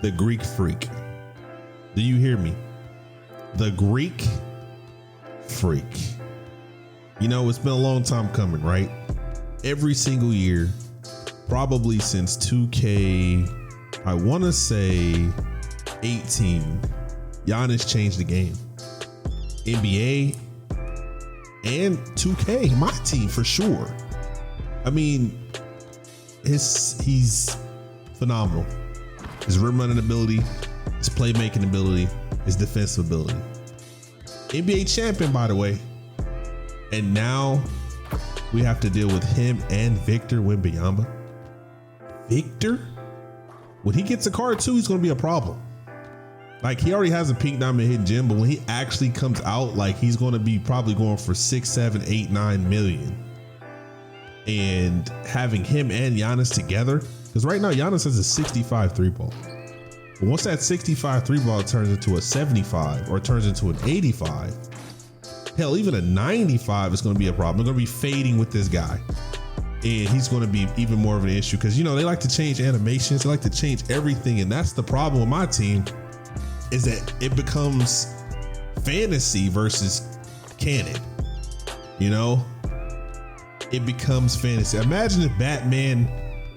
The Greek freak. Do you hear me? The Greek freak. You know, it's been a long time coming, right? Every single year, probably since 2K, I want to say 18, Giannis changed the game. NBA and 2K, my team for sure. I mean, he's phenomenal. His rim running ability, his playmaking ability, his defensive ability. NBA champion, by the way. And now we have to deal with him and Victor Wembanyama. Victor? When he gets a card too, he's going to be a problem. Like, he already has a pink diamond hidden gem, but when he actually comes out, like, he's going to be probably going for 6, 7, 8, 9 million. And having him and Giannis together, because right now Giannis has a 65 three ball. But once that 65 three ball turns into a 75 or turns into an 85, hell, even a 95 is going to be a problem. They're going to be fading with this guy. And he's going to be even more of an issue because, you know, they like to change animations. They like to change everything. And that's the problem with my team, is that it becomes fantasy versus canon. You know, it becomes fantasy. Imagine if Batman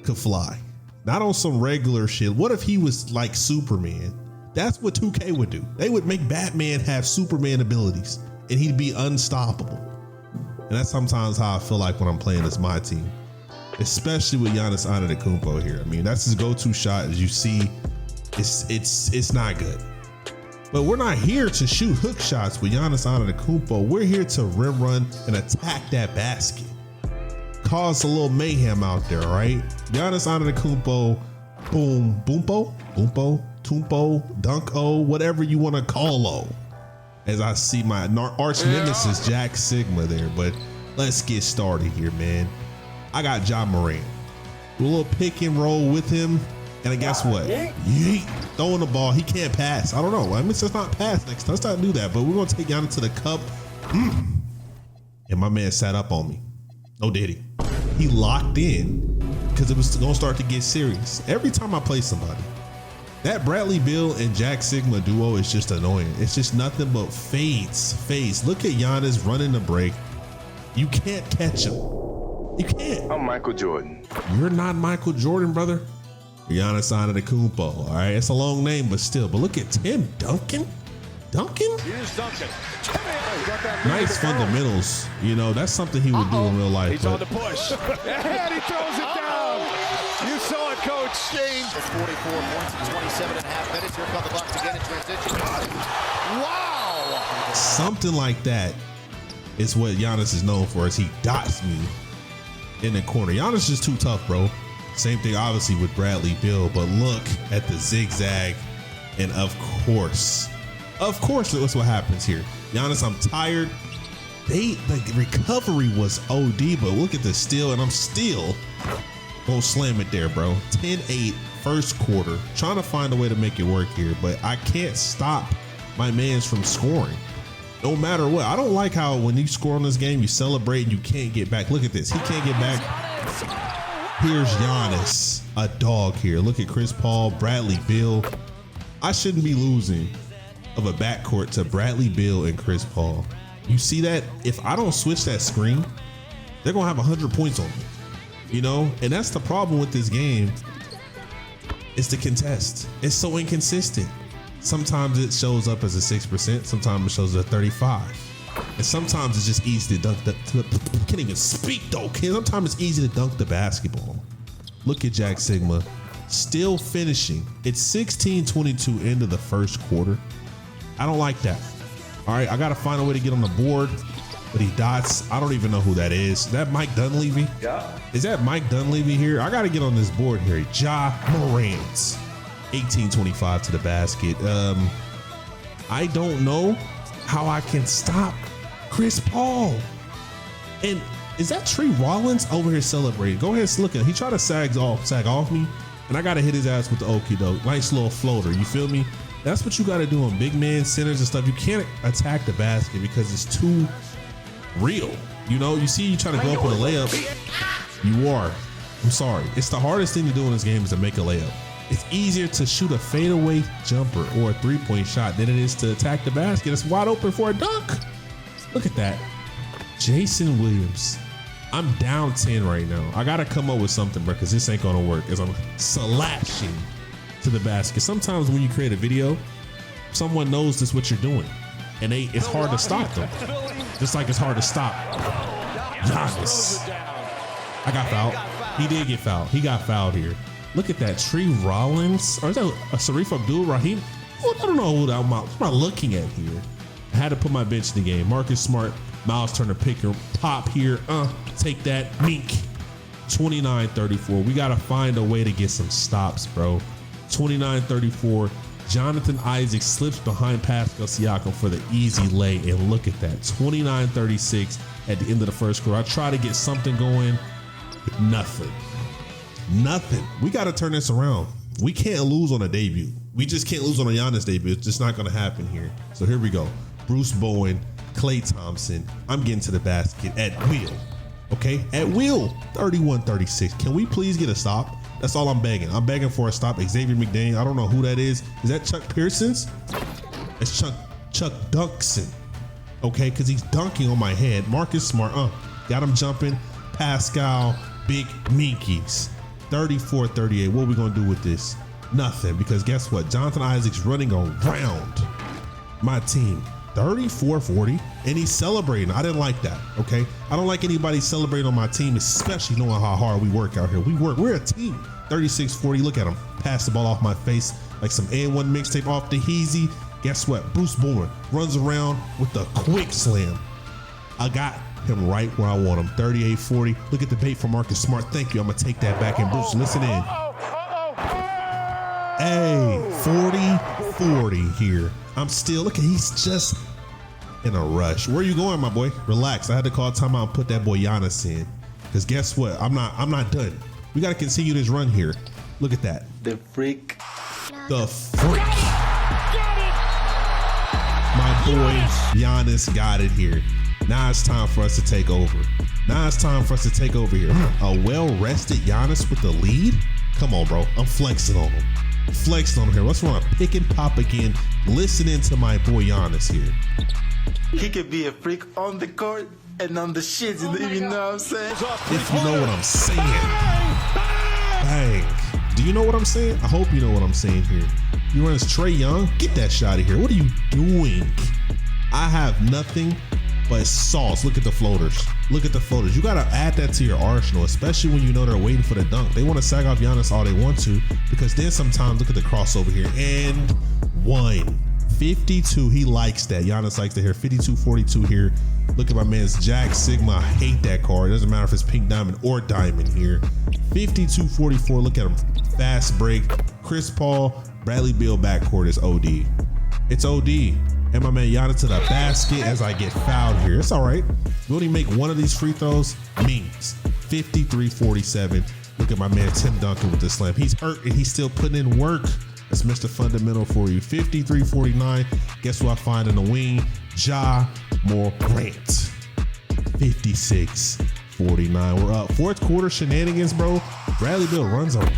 could fly, not on some regular shit. What if he was like Superman? That's what 2K would do. They would make Batman have Superman abilities and he'd be unstoppable. And that's sometimes how I feel like when I'm playing as my team, especially with Giannis Antetokounmpo here. I mean, that's his go-to shot. As you see, it's not good. But we're not here to shoot hook shots with Giannis Antetokounmpo. We're here to rim run and attack that basket. Cause a little mayhem out there, right? Giannis Antetokounmpo, boom, boompo, tumpo, dunk-o, whatever you want to call-o. As I see my arch nemesis, Jack Sigma there. But let's get started here, man. I got Ja Morant. A little pick and roll with him. And guess what? Yeet. Throwing the ball. He can't pass. I don't know. I mean, let's not pass next time. Let's not do that. But we're going to take Giannis to the cup. And my man sat up on me. No, did he? He locked in because it was going to start to get serious. Every time I play somebody, that Bradley Beal and Jack Sigma duo is just annoying. It's just nothing but fades. Look at Giannis running the break. You can't catch him. You can't. I'm Michael Jordan. You're not Michael Jordan, brother. Giannis Antetokounmpo. All right, it's a long name, but still. But look at Tim Duncan. Here's Duncan. Nice fundamentals. You know, that's something he would do in real life. He's on the push. And he throws it down. You saw it, Coach. Change. 44 points in 27 and a half minutes. Here come the Bucks again in transition. Wow. Something like that is what Giannis is known for, is he dots me in the corner. Giannis is just too tough, bro. Same thing, obviously, with Bradley Beal, but look at the zigzag. And of course, that's what happens here. Giannis, I'm tired. The recovery was OD, but look at the steal, and I'm still gonna slam it there, bro. 10-8 first quarter. Trying to find a way to make it work here, but I can't stop my mans from scoring. No matter what. I don't like how when you score on this game, you celebrate and you can't get back. Look at this. He can't get back. Here's Giannis, a dog here. Look at Chris Paul, Bradley Beal. I shouldn't be losing of a backcourt to Bradley Beal and Chris Paul. You see that? If I don't switch that screen, they're going to have 100 points on me. You know? And that's the problem with this game. It's the contest. It's so inconsistent. Sometimes it shows up as a 6%. Sometimes it shows up at 35. And sometimes it's just easy to dunk I can't even speak though, kid. Sometimes it's easy to dunk the basketball. Look at Jack Sigma still finishing. It's 16-22 into the first quarter. I don't like that. All right, I got to find a way to get on the board, but he dots. I don't even know who that is. Is that Mike Dunleavy? Yeah. Is that Mike Dunleavy here? I got to get on this board here. Ja Morant, 18-25 to the basket. I don't know how I can stop Chris Paul. And is that Tree Rollins over here celebrating? Go ahead and look at him. He tried to sag off me, and I got to hit his ass with the okie doke. Nice little floater. You feel me? That's what you got to do on big man centers and stuff. You can't attack the basket because it's too real. You know, you see you trying to go up with a layup. You are. I'm sorry. It's the hardest thing to do in this game is to make a layup. It's easier to shoot a fadeaway jumper or a three-point shot than it is to attack the basket. It's wide open for a dunk. Look at that. Jason Williams. I'm down 10 right now. I got to come up with something, bro, because this ain't going to work as I'm slashing to the basket. Sometimes when you create a video, someone knows this what you're doing, and it's hard to stop them. Just like it's hard to stop Giannis. I got fouled. He did get fouled. He got fouled here. Look at that. Tree Rollins. Or is that a Sharif Abdul-Rahim? I don't know who I'm not looking at here. I had to put my bench in the game. Marcus Smart, Miles Turner picker, pop here. Take that. Mink. 29-34. We got to find a way to get some stops, bro. 29-34. Jonathan Isaac slips behind Pascal Siakam for the easy lay, and look at that. 29-36 at the end of the first quarter. I try to get something going. Nothing. We got to turn this around. We can't lose on a debut. We just can't lose on a Giannis debut. It's just not going to happen here. So here we go. Bruce Bowen, Klay Thompson. I'm getting to the basket at will. Okay, at will. 31-36. Can we please get a stop? That's all I'm begging. I'm begging for a stop. Xavier McDaniel. I don't know who that is. Is that Chuck Pearson's? It's Chuck Dunkson. Okay, because he's dunking on my head. Marcus Smart. Got him jumping. Pascal. Big Minkies. 34-38. What are we going to do with this? Nothing, because guess what? Jonathan Isaac's running around my team. 34-40, and he's celebrating. I didn't like that, okay? I don't like anybody celebrating on my team, especially knowing how hard we work out here. We're a team. 36-40, look at him. Pass the ball off my face like some A1 mixtape off the Heezy. Guess what? Bruce Bowen runs around with the quick slam. I got him right where I want him. 38-40. Look at the bait from Marcus Smart. Thank you. I'm gonna take that back. And Bruce, listen in. Hey, 40-40 here. I'm still, look at, he's just in a rush. Where are you going, my boy? Relax. I had to call timeout and put that boy Giannis in. Because guess what? I'm not done. We got to continue this run here. Look at that. The freak. The freak. My boy Giannis got it here. Now it's time for us to take over. Here. A well-rested Giannis with the lead? Come on, bro. I'm flexing on him. Here. Let's run a pick and pop again. Listening to my boy Giannis here. He could be a freak on the court and on the shit. You know what I'm saying? If you know what I'm saying. Bang. Do you know what I'm saying? I hope you know what I'm saying here. You run as Trae Young? Get that shot of here. What are you doing? I have nothing but sauce. Look at the floaters. You got to add that to your arsenal, especially when you know they're waiting for the dunk. They want to sag off Giannis all they want to, because then sometimes, look at the crossover here. And 52. He likes that. Giannis likes to hear 52-42 here. Look at my man's Jack Sigma. I hate that card. It doesn't matter if it's pink diamond or diamond here. 52-44. Look at him. Fast break. Chris Paul, Bradley Beal backcourt is OD. It's OD. And my man Giannis to the basket as I get fouled here. It's all right. We only make one of these free throws. Means 53-47. Look at my man Tim Duncan with the slam. He's hurt and he's still putting in work. That's Mr. Fundamental for you. 53-49. Guess who I find in the wing? Ja Morant. 56-49. We're up. Fourth quarter shenanigans, bro. Bradley Beal runs on.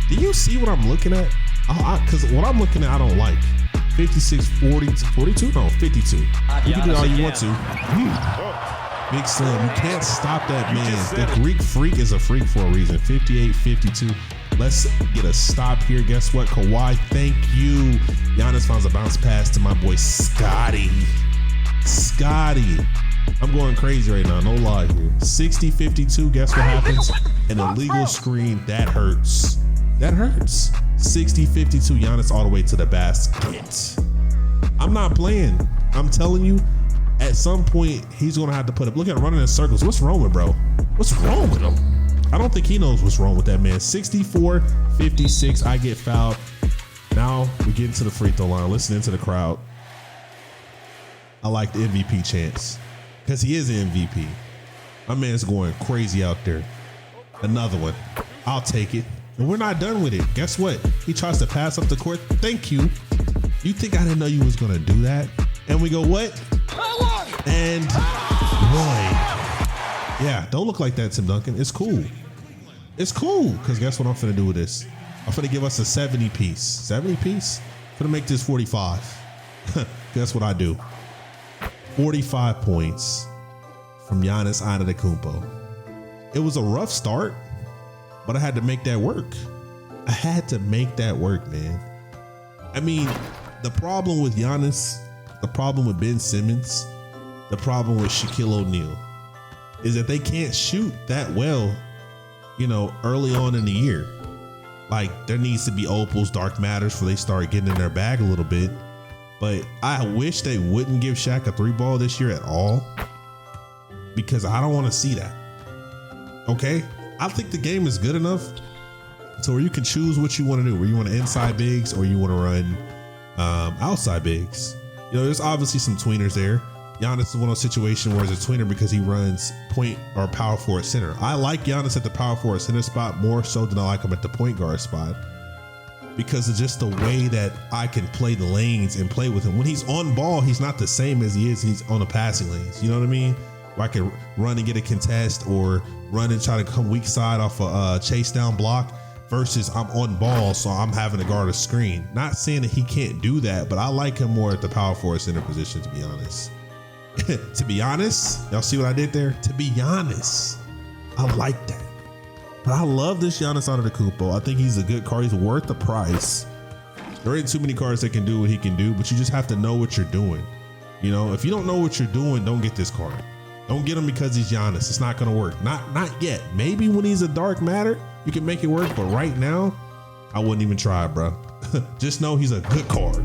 Do you see what I'm looking at? Because what I'm looking at, I don't like. 56-42? No, 52. You can do all you want to. Big Slim. You can't stop that man. The Greek freak is a freak for a reason. 58-52. Let's get a stop here. Guess what? Kawhi, thank you. Giannis finds a bounce pass to my boy Scotty. I'm going crazy right now. No lie here. 60-52. Guess what happens? An illegal screen. That hurts. 60-52. Giannis all the way to the basket. I'm not playing. I'm telling you, at some point, he's going to have to put up. Look at him running in circles. What's wrong with bro? What's wrong with him? I don't think he knows what's wrong with that man. 64-56. I get fouled. Now we get into the free throw line. Listening to the crowd. I like the MVP chants because he is an MVP. My man's going crazy out there. Another one. I'll take it. And we're not done with it. Guess what? He tries to pass up the court. Thank you. You think I didn't know you was going to do that? And we go, what? And one. Yeah, don't look like that, Tim Duncan. It's cool. It's cool, because guess what I'm finna do with this? I'm finna give us a 70 piece. 70 piece? I'm finna make this 45. Guess what I do? 45 points from Giannis Antetokounmpo. It was a rough start, but I had to make that work. I had to make that work, man. I mean, the problem with Giannis, the problem with Ben Simmons, the problem with Shaquille O'Neal is that they can't shoot that well, you know, early on in the year. Like, there needs to be opals, dark matters before they start getting in their bag a little bit. But I wish they wouldn't give Shaq a 3-ball this year at all, because I don't want to see that. Okay? I think the game is good enough so where you can choose what you want to do, where you want to inside bigs or you want to run outside bigs. You know, there's obviously some tweeners there. Giannis is one of those situations where it's a tweener because he runs point or power forward center. I like Giannis at the power forward center spot more so than I like him at the point guard spot, because of just the way that I can play the lanes and play with him. When he's on ball, he's not the same as he is he's on the passing lanes. You know what I mean? Where I can run and get a contest or run and try to come weak side off a chase down block, versus I'm on ball, so I'm having to guard a screen. Not saying that he can't do that, but I like him more at the power forward center position, to be honest. To be honest, y'all see what I did there? To be honest, I like that. But I love this Giannis Antetokounmpo. I think he's a good card. He's worth the price. There ain't too many cards that can do what he can do, but you just have to know what you're doing. You know, if you don't know what you're doing, don't get this card. Don't get him because he's Giannis. It's not going to work. Not yet. Maybe when he's a dark matter, you can make it work. But right now, I wouldn't even try, bro. Just know he's a good card.